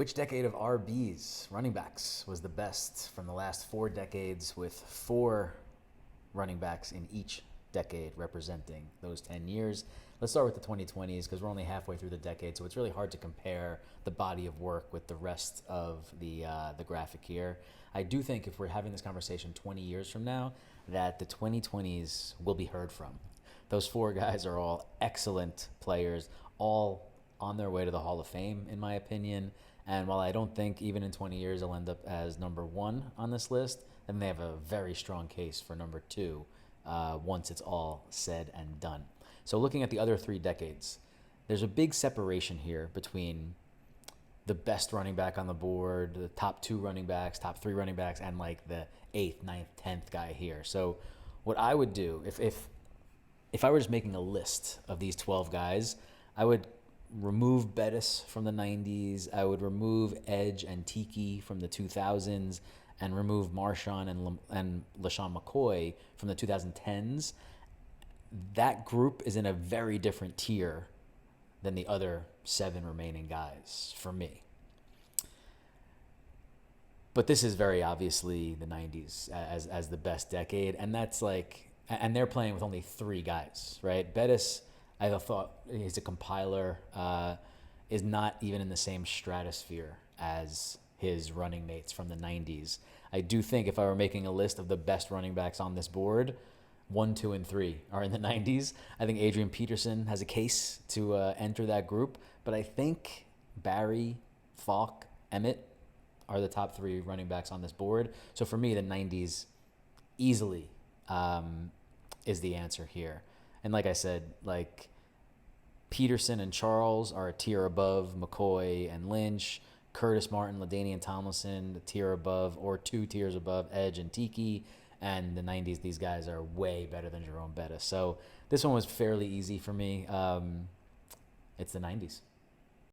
Which decade of RBs, running backs, was the best from the last 4 decades, with 4 running backs in each decade representing those 10 years? Let's start with the 2020s because we're only halfway through the decade, so it's really hard to compare the body of work with the rest of the graphic here. I do think if we're having this conversation 20 years from now, that the 2020s will be heard from. Those 4 guys are all excellent players, all on their way to the Hall of Fame, in my opinion. And while I don't think even in 20 years they'll end up as number 1 on this list, then they have a very strong case for number 2 once it's all said and done. So looking at the other 3 decades, there's a big separation here between the best running back on the board, the top 2 running backs, top 3 running backs, and like the 8th, ninth, 10th guy here. So what I would do if I were just making a list of these 12 guys, I would remove Bettis from the 90s. I would remove Edge and Tiki from the 2000s and remove Marshawn and LaShawn McCoy from the 2010s. That group is in a very different tier than the other 7 remaining guys for me. But this is very obviously the 90s as the best decade, and that's like, and they're playing with only 3 guys, right? Bettis, I thought he's a compiler, is not even in the same stratosphere as his running mates from the 90s. I do think if I were making a list of the best running backs on this board, 1, 2, and 3 are in the 90s. I think Adrian Peterson has a case to enter that group, but I think Barry, Falk, Emmett are the top 3 running backs on this board. So for me, the 90s easily is the answer here. And like I said, like Peterson and Charles are a tier above McCoy and Lynch. Curtis Martin, LaDainian Tomlinson, a tier above or 2 tiers above Edge and Tiki. And the 90s, these guys are way better than Jerome Bettis. So this one was fairly easy for me. It's the 90s.